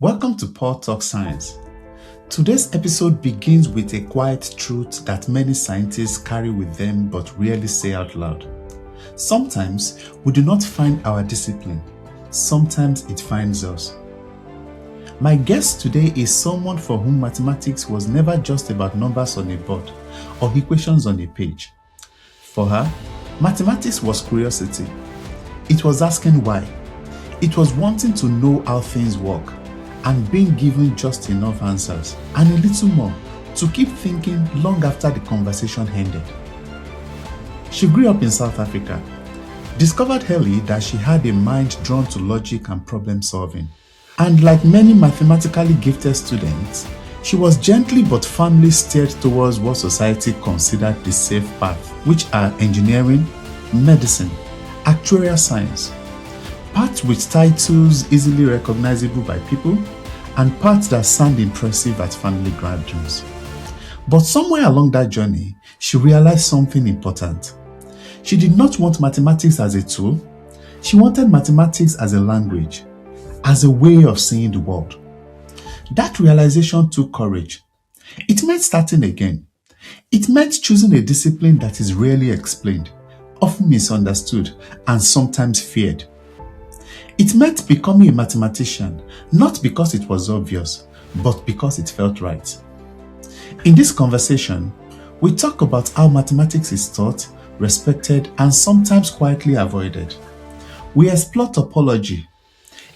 Welcome to Paul Talk Science. Today's episode begins with a quiet truth that many scientists carry with them but rarely say out loud. Sometimes we do not find our discipline, sometimes it finds us. My guest today is someone for whom mathematics was never just about numbers on a board or equations on a page. For her, mathematics was curiosity. It was asking why. It was wanting to know how things work and being given just enough answers and a little more to keep thinking long after the conversation ended. She grew up in South Africa, discovered early that she had a mind drawn to logic and problem solving. And like many mathematically gifted students, she was gently but firmly steered towards what society considered the safe path, which are engineering, medicine, actuarial science. Parts with titles easily recognizable by people, and parts that sound impressive at family gatherings. But somewhere along that journey, she realized something important. She did not want mathematics as a tool. She wanted mathematics as a language, as a way of seeing the world. That realization took courage. It meant starting again. It meant choosing a discipline that is rarely explained, often misunderstood, and sometimes feared. It meant becoming a mathematician, not because it was obvious, but because it felt right. In this conversation, we talk about how mathematics is taught, respected, and sometimes quietly avoided. We explore topology,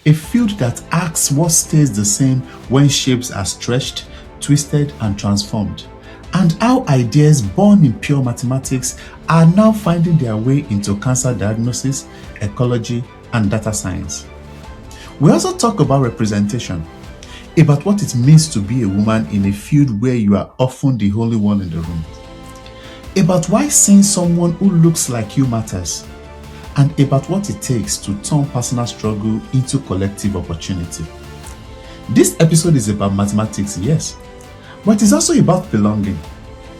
a field that asks what stays the same when shapes are stretched, twisted, and transformed, and how ideas born in pure mathematics are now finding their way into cancer diagnosis, ecology, and data science. We also talk about representation, about what it means to be a woman in a field where you are often the only one in the room, about why seeing someone who looks like you matters, and about what it takes to turn personal struggle into collective opportunity. This episode is about mathematics, yes, but it's also about belonging,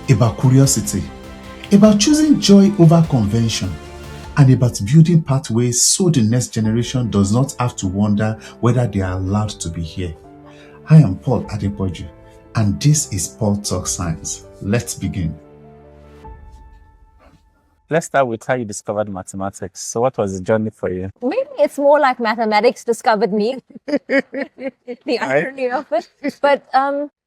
about curiosity, about choosing joy over convention, and about building pathways so the next generation does not have to wonder whether they are allowed to be here. I am Paul Adepoju, and this is Paul Talk Science. Let's begin. Let's start with how you discovered mathematics. So what was the journey for you? Maybe it's more like mathematics discovered me. The irony of it. But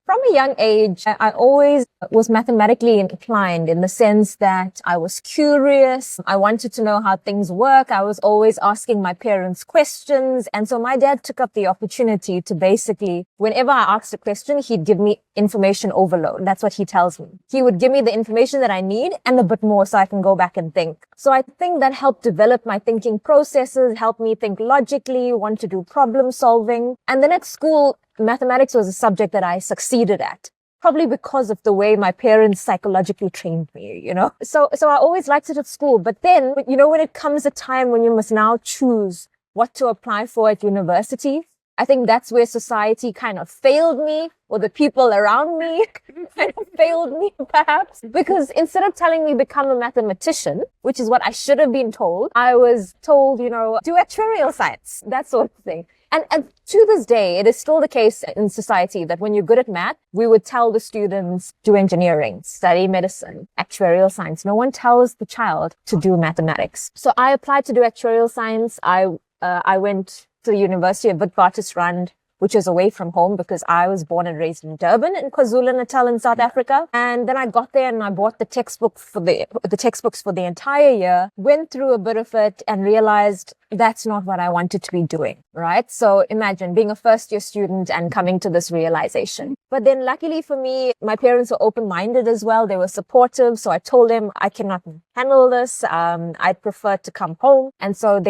from a young age, I always was mathematically inclined in the sense that I was curious. I wanted to know how things work. I was always asking my parents questions. And so my dad took up the opportunity to basically, whenever I asked a question, he'd give me information overload. That's what he tells me. He would give me the information that I need and a bit more so I can go back and think. So I think that helped develop my thinking processes, helped me think logically, want to do problem solving. And then at school, mathematics was a subject that I succeeded at, probably because of the way my parents psychologically trained me, So I always liked it at school. But then, when it comes a time when you must now choose what to apply for at university, I think that's where society kind of failed me, or the people around me kind of failed me, perhaps. Because instead of telling me become a mathematician, which is what I should have been told, I was told, do actuarial science, that sort of thing. And to this day, it is still the case in society that when you're good at math, we would tell the students, do engineering, study medicine, actuarial science. No one tells the child to do mathematics. So I applied to do actuarial science. I went to the University of Witwatersrand, which is away from home because I was born and raised in Durban in KwaZulu-Natal in South Africa. And then I got there and I bought the textbooks for the entire year, went through a bit of it and realized that's not what I wanted to be doing, right? So imagine being a first year student and coming to this realization. But then luckily for me, my parents were open-minded as well. They were supportive. So I told them I cannot handle this. I'd prefer to come home. And so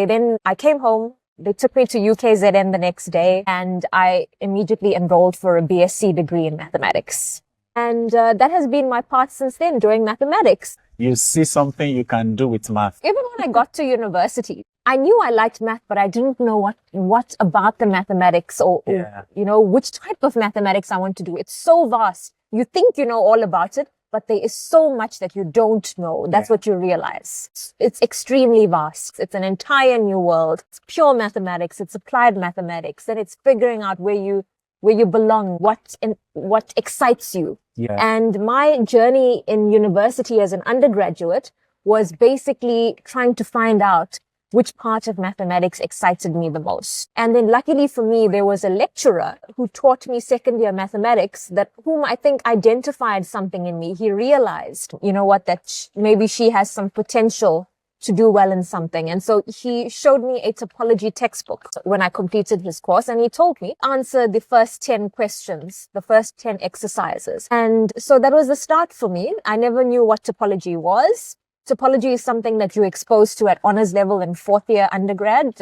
I came home. They took me to UKZN the next day and I immediately enrolled for a BSc degree in mathematics. And that has been my path since then, doing mathematics. You see something you can do with math. Even when I got to university, I knew I liked math, but I didn't know what about the mathematics or which type of mathematics I want to do. It's so vast. You think you know all about it, but there is so much that you don't know. That's what you realize. It's extremely vast. It's an entire new world. It's pure mathematics. It's applied mathematics. And it's figuring out where you where you belong, what excites you. Yeah. And my journey in university as an undergraduate was basically trying to find out which part of mathematics excited me the most. And then luckily for me, there was a lecturer who taught me second year mathematics whom I think identified something in me. He realized, that maybe she has some potential to do well in something. And so he showed me a topology textbook when I completed his course, and he told me, answer the first 10 questions, the first 10 exercises. And so that was the start for me. I never knew what topology was. Topology is something that you're exposed to at honors level in fourth year undergrad,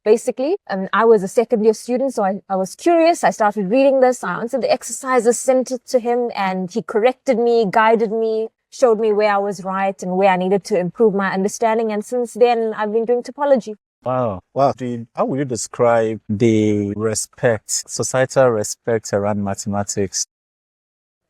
basically. And I was a second year student, so I was curious. I started reading this. I answered the exercises, sent it to him, and he corrected me, guided me, showed me where I was right and where I needed to improve my understanding. And since then, I've been doing topology. Wow. Wow. How would you describe the societal respect around mathematics?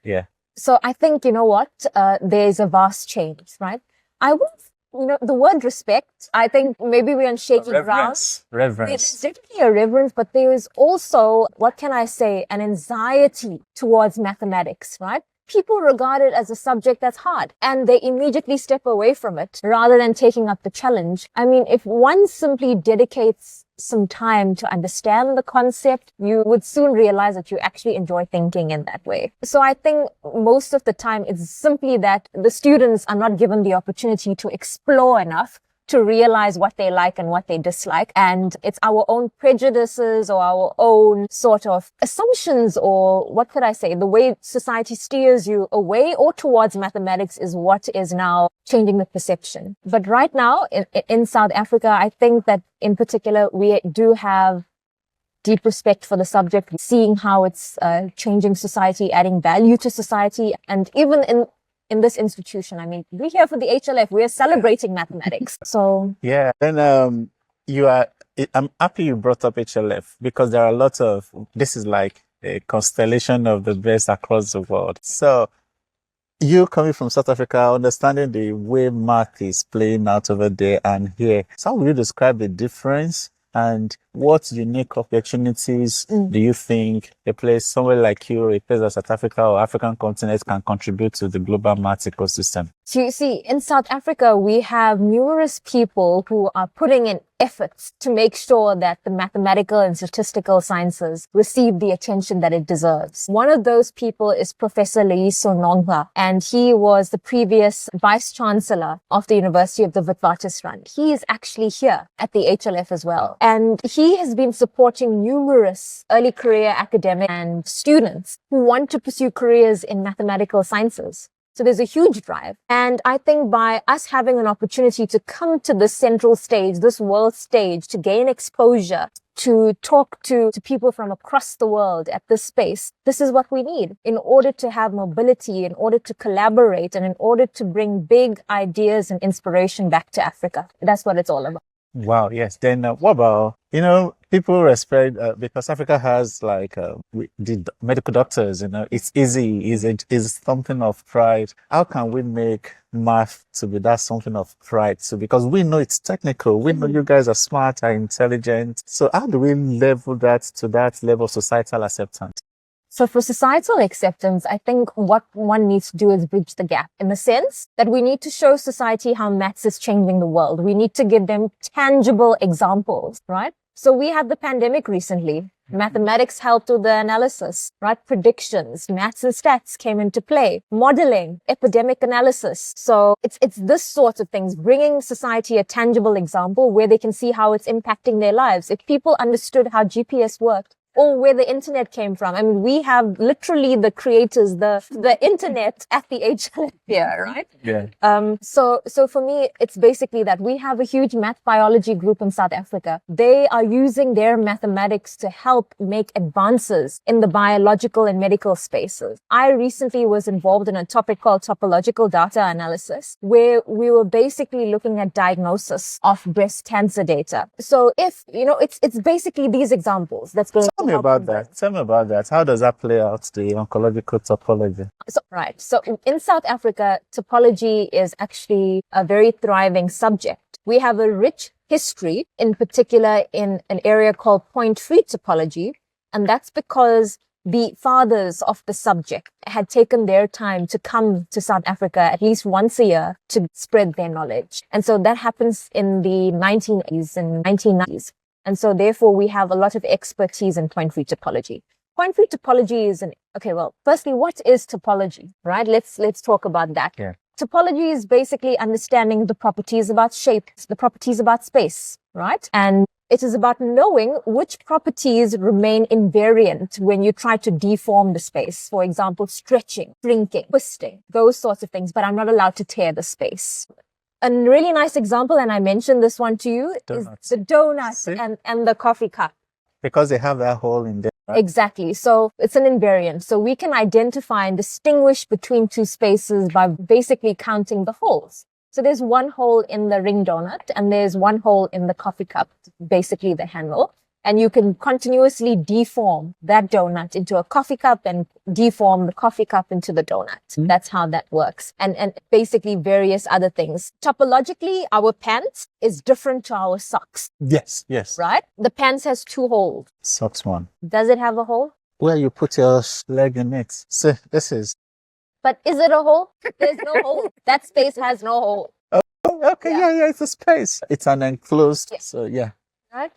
Yeah. So I think, there's a vast change, right? I would, the word respect, I think maybe we're on shaky ground. Reverence. There's definitely a reverence, but there is also, an anxiety towards mathematics, right? People regard it as a subject that's hard, and they immediately step away from it rather than taking up the challenge. I mean, if one simply dedicates some time to understand the concept, you would soon realize that you actually enjoy thinking in that way. So I think most of the time it's simply that the students are not given the opportunity to explore enough to realize what they like and what they dislike. And it's our own prejudices or our own sort of assumptions, or what could I say, the way society steers you away or towards mathematics is what is now changing the perception. But right now in South Africa, I think that in particular, we do have deep respect for the subject, seeing how it's changing society, adding value to society. And even in this institution, I mean, we're here for the HLF. We're celebrating mathematics. So yeah. Then I'm happy you brought up HLF, because there are lots of, this is like a constellation of the best across the world. So you coming from South Africa, understanding the way math is playing out over there and here, so how would you describe the difference? And what unique opportunities do you think a place somewhere like you, a place like South Africa or African continent, can contribute to the global math ecosystem? So you see, in South Africa, we have numerous people who are putting in efforts to make sure that the mathematical and statistical sciences receive the attention that it deserves. One of those people is Professor Leiso Nongwa, and he was the previous Vice Chancellor of the University of the Witwatersrand. He is actually here at the HLF as well. And he has been supporting numerous early career academics and students who want to pursue careers in mathematical sciences. So there's a huge drive. And I think by us having an opportunity to come to this central stage, this world stage, to gain exposure, to talk to people from across the world at this space, this is what we need in order to have mobility, in order to collaborate, and in order to bring big ideas and inspiration back to Africa. That's what it's all about. Wow, yes. Then what about, people respect, because Africa has the medical doctors, it's easy, is something of pride. How can we make math to be that something of pride? So because we know it's technical, we know you guys are smart and intelligent. So how do we level that to that level of societal acceptance? So for societal acceptance, I think what one needs to do is bridge the gap in the sense that we need to show society how maths is changing the world. We need to give them tangible examples, right? So we had the pandemic recently. Mathematics helped with the analysis, right? Predictions, maths and stats came into play, modeling, epidemic analysis. So it's this sort of things, bringing society a tangible example where they can see how it's impacting their lives. If people understood how GPS worked, or where the internet came from. I mean, we have literally the creators, the internet at the HLF here, right? Yeah. So for me, it's basically that we have a huge math biology group in South Africa. They are using their mathematics to help make advances in the biological and medical spaces. I recently was involved in a topic called topological data analysis, where we were basically looking at diagnosis of breast cancer data. So if, it's basically these examples that's going Tell me about that. How does that play out, the oncological topology? So in South Africa, topology is actually a very thriving subject. We have a rich history, in particular in an area called point-free topology. And that's because the fathers of the subject had taken their time to come to South Africa at least once a year to spread their knowledge. And so that happens in the 1980s and 1990s. And so therefore we have a lot of expertise in point-free topology. Point-free topology is firstly, what is topology, right? Let's talk about that. Yeah. Topology is basically understanding the properties about shape, the properties about space, right? And it is about knowing which properties remain invariant when you try to deform the space. For example, stretching, shrinking, twisting, those sorts of things, but I'm not allowed to tear the space. A really nice example, and I mentioned this one to you, Donuts. is the donut and the coffee cup. Because they have that hole in there. Right? Exactly. So it's an invariant. So we can identify and distinguish between two spaces by basically counting the holes. So there's one hole in the ring donut and there's one hole in the coffee cup, basically the handle. And you can continuously deform that donut into a coffee cup and deform the coffee cup into the donut. That's how that works. And basically various other things. Topologically, our pants is different to our socks. Yes. Right? The pants has two holes. Socks one. Does it have a hole? Where you put your leg in it. So this is. But is it a hole? There's no hole. That space has no hole. Oh, okay. Yeah. It's a space. It's an enclosed. Yeah. So yeah. Right?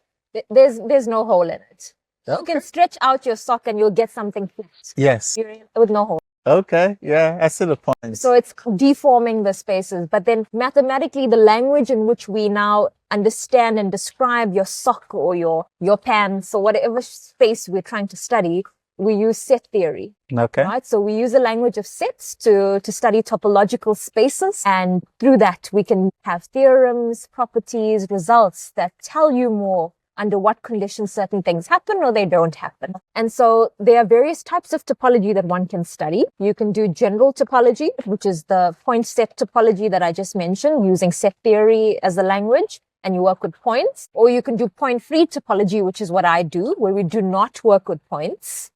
There's no hole in it. Okay. You can stretch out your sock and you'll get something flat. Yes. With no hole. Okay. Yeah. I see the point. So it's deforming the spaces. But then mathematically, the language in which we now understand and describe your sock or your pants or whatever space we're trying to study, we use set theory. Okay. Right? So we use the language of sets to study topological spaces. And through that, we can have theorems, properties, results that tell you more under what conditions certain things happen or they don't happen. And so there are various types of topology that one can study. You can do general topology, which is the point set topology that I just mentioned, using set theory as a language, and you work with points. Or you can do point-free topology, which is what I do, where we do not work with points.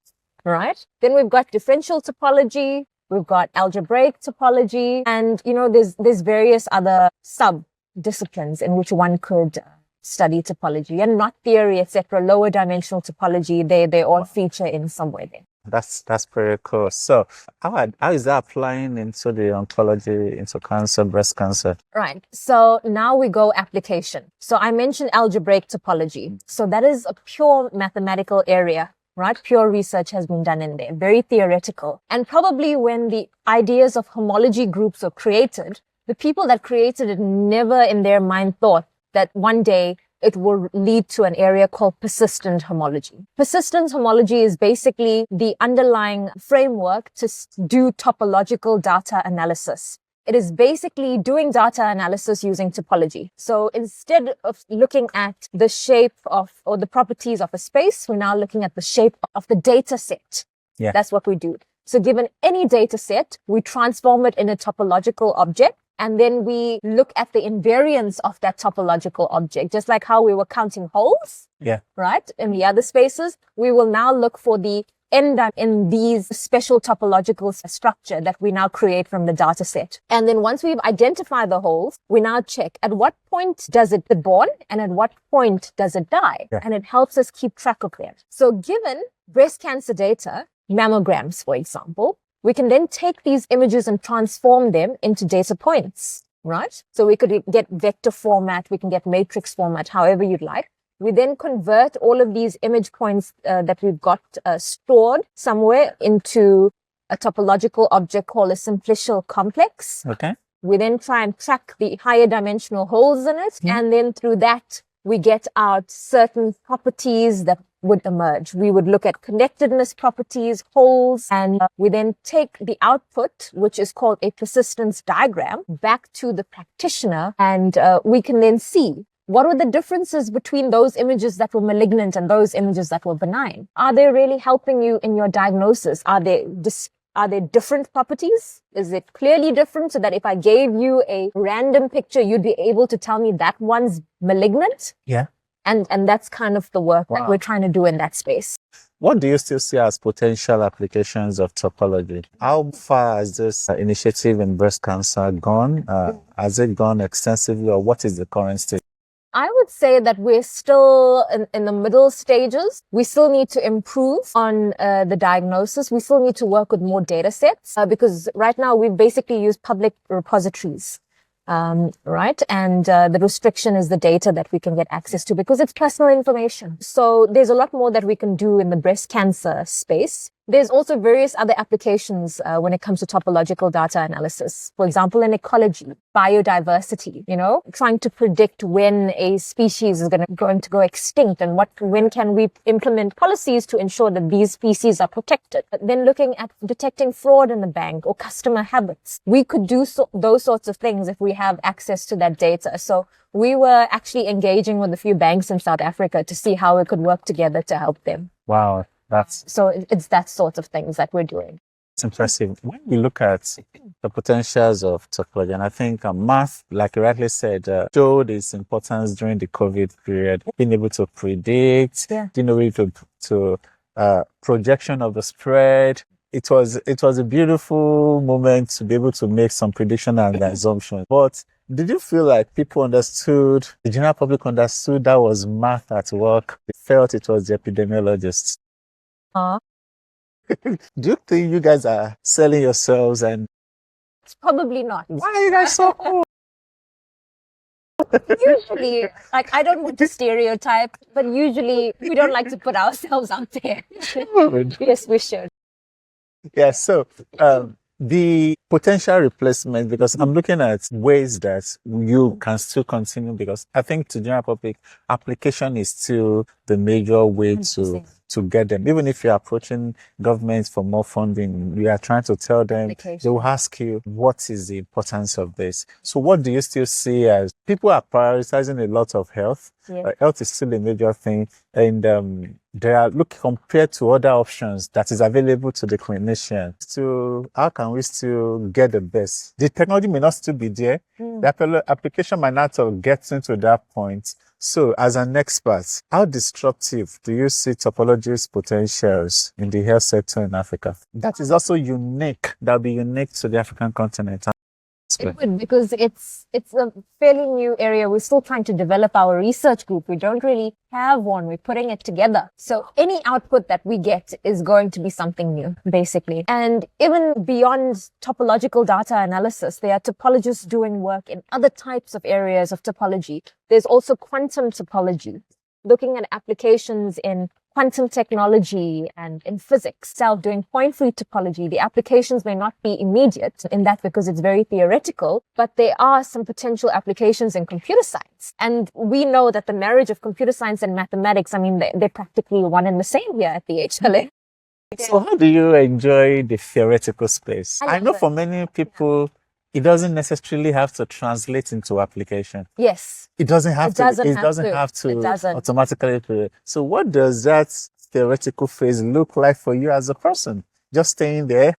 Right? Then we've got differential topology, we've got algebraic topology, and, there's various other sub-disciplines in which one could study topology, and knot theory, etc., lower dimensional topology, they all feature in some way there. That's pretty cool. So how is that applying into the oncology, into cancer, breast cancer? Right. So now we go application. So I mentioned algebraic topology. So that is a pure mathematical area. Right? Pure research has been done in there, very theoretical. And probably when the ideas of homology groups were created, the people that created it never in their mind thought that one day it will lead to an area called persistent homology. Persistent homology is basically the underlying framework to do topological data analysis. It is basically doing data analysis using topology. So instead of looking at the shape or the properties of a space, we're now looking at the shape of the data set. Yeah. That's what we do. So given any data set, we transform it in a topological object. And then we look at the invariance of that topological object, just like how we were counting holes. Yeah. Right? In the other spaces, we will now look for the end in these special topological structure that we now create from the data set. And then once we've identified the holes, we now check at what point does it born and at what point does it die? Yeah. And it helps us keep track of that. So given breast cancer data, mammograms, for example, we can then take these images and transform them into data points, right? So we could get vector format, we can get matrix format, however you'd like. We then convert all of these image points that we've got stored somewhere into a topological object called a simplicial complex. Okay. We then try and track the higher dimensional holes in it. And then through that, we get out certain properties that would emerge. We would look at connectedness properties, holes, and we then take the output, which is called a persistence diagram, back to the practitioner, and we can then see what were the differences between those images that were malignant and those images that were benign. Are they really helping you in your diagnosis? Are they different properties? Is it clearly different so that if I gave you a random picture, you'd be able to tell me that one's malignant? Yeah. And that's kind of the work that we're trying to do in that space. What do you still see as potential applications of topology? How far has this initiative in breast cancer gone? Has it gone extensively, or what is the current state? I would say that we're still in the middle stages. We still need to improve on the diagnosis. We still need to work with more data sets because right now we basically use public repositories. Right? And the restriction is the data that we can get access to because it's personal information. So there's a lot more that we can do in the breast cancer space. There's also various other applications when it comes to topological data analysis. For example, in ecology, biodiversity, trying to predict when a species is going to go extinct and when can we implement policies to ensure that these species are protected. Then looking at detecting fraud in the bank or customer habits. We could do those sorts of things if we have access to that data. So we were actually engaging with a few banks in South Africa to see how we could work together to help them. Wow. So it's that sort of things that we're doing. It's impressive. When we look at the potentials of topology, and I think math, like you rightly said, showed its importance during the COVID period, being able to predict, being able to projection of the spread. It was a beautiful moment to be able to make some prediction and assumptions. But did you feel like people understood, the general public understood that was math at work? They felt it was the epidemiologists. Do you think you guys are selling yourselves? And probably not. Why are you guys so cool? Usually, I don't want to stereotype, but usually we don't like to put ourselves out there. Yes, we should. Yeah, so the potential replacement, because I'm looking at ways that you can still continue, because I think to general public, application is still the major way 100%. To get them. Even if you're approaching governments for more funding, we are trying to tell them, they will ask you, what is the importance of this? So what do you still see as people are prioritizing a lot of health? Health is still a major thing. And they are compared to other options that is available to the clinician. So how can we still get the best? The technology may not still be there. The application might not have gotten to that point. So, as an expert, how disruptive do you see topology's potentials in the health sector in Africa? That is also unique. That'll be unique to the African continent. It would, because it's a fairly new area. We're still trying to develop our research group. We don't really have one. We're putting it together. So any output that we get is going to be something new, basically. And even beyond topological data analysis, there are topologists doing work in other types of areas of topology. There's also quantum topology, looking at applications in quantum technology and in physics itself, doing point-free topology. The applications may not be immediate in that because it's very theoretical, but there are some potential applications in computer science. And we know that the marriage of computer science and mathematics, they're practically one and the same here at the HLA. So how do you enjoy the theoretical space? I know for many people, it doesn't necessarily have to translate into application. Yes. It doesn't have to automatically. So what does that theoretical phase look like for you as a person? Just staying there?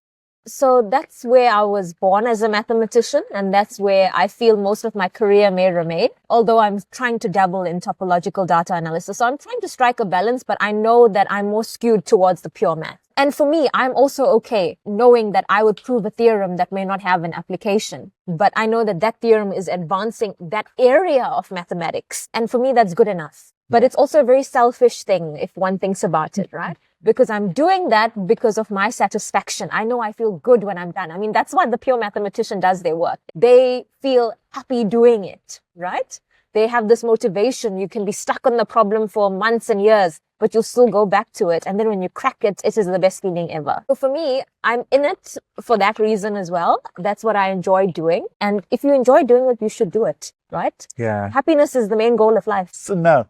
So that's where I was born as a mathematician, and that's where I feel most of my career may remain, although I'm trying to dabble in topological data analysis. So I'm trying to strike a balance, but I know that I'm more skewed towards the pure math. And for me, I'm also okay knowing that I would prove a theorem that may not have an application. But I know that that theorem is advancing that area of mathematics. And for me, that's good enough. But it's also a very selfish thing if one thinks about it, right? Because I'm doing that because of my satisfaction. I know I feel good when I'm done. That's why the pure mathematician does their work. They feel happy doing it, right? They have this motivation. You can be stuck on the problem for months and years, but you'll still go back to it. And then when you crack it, it is the best feeling ever. So for me, I'm in it for that reason as well. That's what I enjoy doing. And if you enjoy doing it, you should do it, right? Yeah. Happiness is the main goal of life. So now,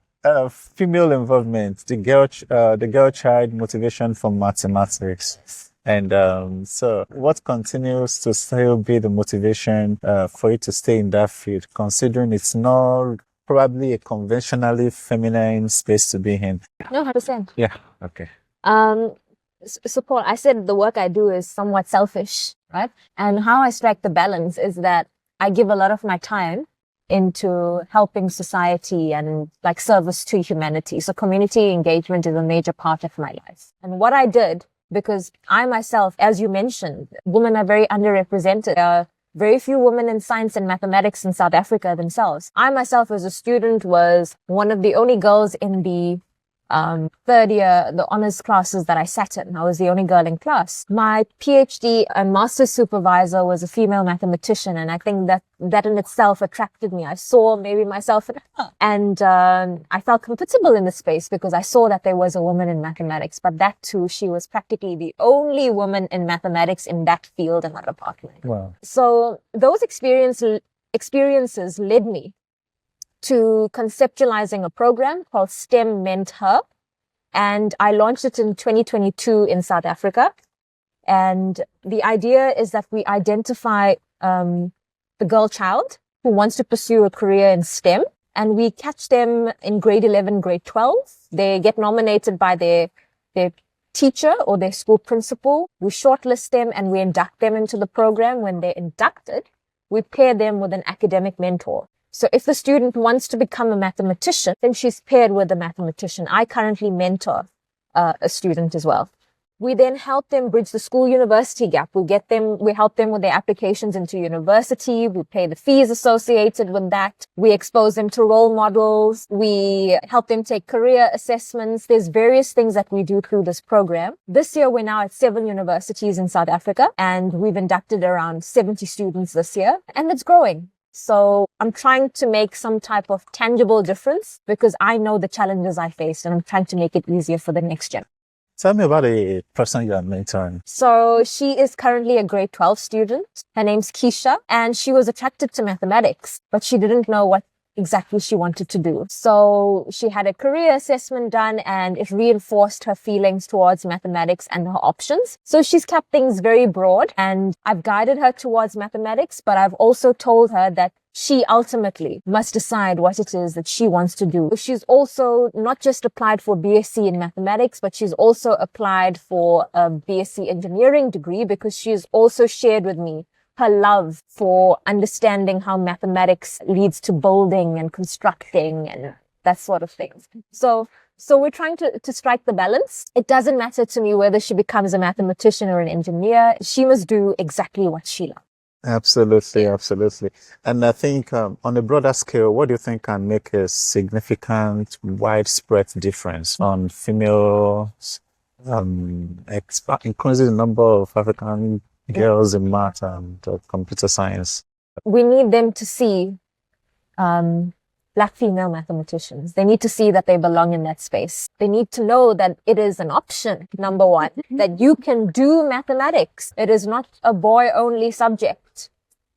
female involvement, the girl child motivation from mathematics. And so what continues to still be the motivation for you to stay in that field, considering it's not probably a conventionally feminine space to be in? No, 100%. Yeah, okay. So Paul, I said the work I do is somewhat selfish, right? And how I strike the balance is that I give a lot of my time into helping society and like service to humanity. So community engagement is a major part of my life. And what I did, because I myself, as you mentioned, women are very underrepresented. very few women in science and mathematics in South Africa themselves. I myself as a student was one of the only girls in the third year, the honors classes that I sat in. I was the only girl in class. My PhD and master's supervisor was a female mathematician, and I think that in itself attracted me. I saw maybe myself in her, and I felt comfortable in the space because I saw that there was a woman in mathematics, but that too, she was practically the only woman in mathematics in that field in that department. Wow. So those experiences led me to conceptualizing a program called STEM Ment Hub. And I launched it in 2022 in South Africa. And the idea is that we identify the girl child who wants to pursue a career in STEM. And we catch them in grade 11, grade 12. They get nominated by their teacher or their school principal. We shortlist them and we induct them into the program. When they're inducted, we pair them with an academic mentor. So if the student wants to become a mathematician, then she's paired with a mathematician. I currently mentor a student as well. We then help them bridge the school-university gap. We help them with their applications into university. We pay the fees associated with that. We expose them to role models. We help them take career assessments. There's various things that we do through this program. This year, we're now at 7 universities in South Africa, and we've inducted around 70 students this year, and it's growing. So I'm trying to make some type of tangible difference because I know the challenges I face, and I'm trying to make it easier for the next gen. Tell me about a person you are mentoring. So she is currently a grade 12 student. Her name's Keisha, and she was attracted to mathematics, but she didn't know what exactly she wanted to do. So she had a career assessment done, and it reinforced her feelings towards mathematics and her options. So she's kept things very broad, and I've guided her towards mathematics, but I've also told her that she ultimately must decide what it is that she wants to do. She's also not just applied for BSc in mathematics, but she's also applied for a BSc engineering degree because she's also shared with me her love for understanding how mathematics leads to building and constructing and that sort of thing. So we're trying to strike the balance. It doesn't matter to me whether she becomes a mathematician or an engineer. She must do exactly what she loves. Absolutely, absolutely. And I think on a broader scale, what do you think can make a significant, widespread difference on females, increasing the number of African girls in math and computer science? We need them to see Black female mathematicians. They need to see that they belong in that space. They need to know that it is an option, number one, that you can do mathematics. It is not a boy-only subject,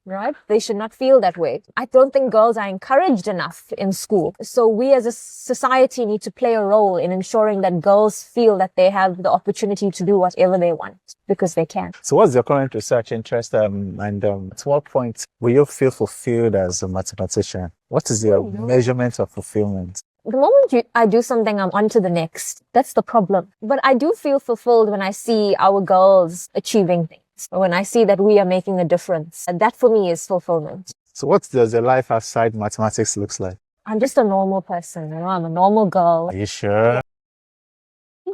right? They should not feel that way. I don't think girls are encouraged enough in school. So we as a society need to play a role in ensuring that girls feel that they have the opportunity to do whatever they want because they can. So what's your current research interest and at what point will you feel fulfilled as a mathematician? What is your measurement of fulfillment? The moment I do something, I'm on to the next. That's the problem. But I do feel fulfilled when I see our girls achieving things. When I see that we are making a difference. And that for me is fulfillment. So what does your life outside mathematics looks like? I'm just a normal person, I'm a normal girl. Are you sure?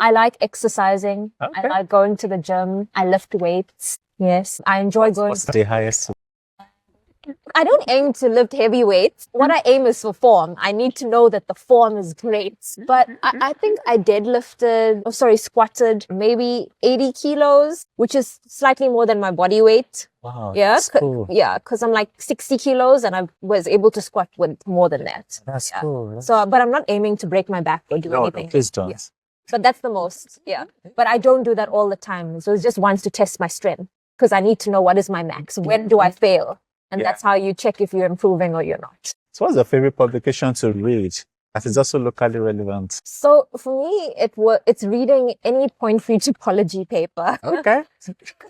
I like exercising. Okay. I like going to the gym. I lift weights. Yes. I enjoy going. What's the highest? I don't aim to lift heavy weights. What I aim is for form. I need to know that the form is great. But I think I squatted maybe 80 kilos, which is slightly more than my body weight. Wow. Yeah. That's cool. Yeah. Cause I'm like 60 kilos and I was able to squat with more than that. That's cool. But I'm not aiming to break my back or do anything. No, please don't. Yeah. But that's the most. Yeah. But I don't do that all the time. So it's just once to test my strength because I need to know what is my max. When do I fail? And that's how you check if you're improving or you're not. So what's your favorite publication to read that is also locally relevant? So for me, it's reading any point-free topology paper. Okay.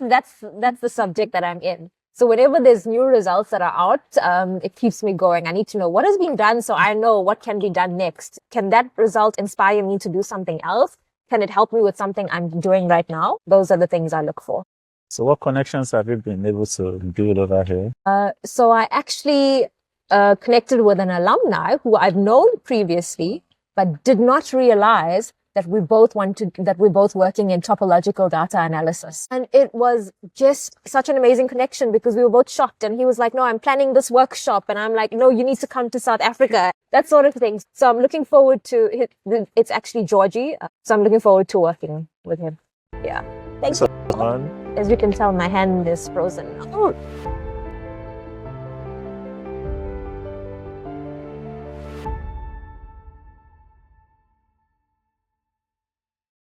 That's the subject that I'm in. So whenever there's new results that are out, it keeps me going. I need to know what is being done so I know what can be done next. Can that result inspire me to do something else? Can it help me with something I'm doing right now? Those are the things I look for. So what connections have you been able to build over here? So I actually connected with an alumni who I've known previously, but did not realize that we both that we're both working in topological data analysis. And it was just such an amazing connection because we were both shocked. And he was like, no, I'm planning this workshop. And I'm like, no, you need to come to South Africa. That sort of thing. So I'm looking forward to it. It's actually Georgie. So I'm looking forward to working with him. Yeah. Thanks. So, As you can tell, my hand is frozen. Oh.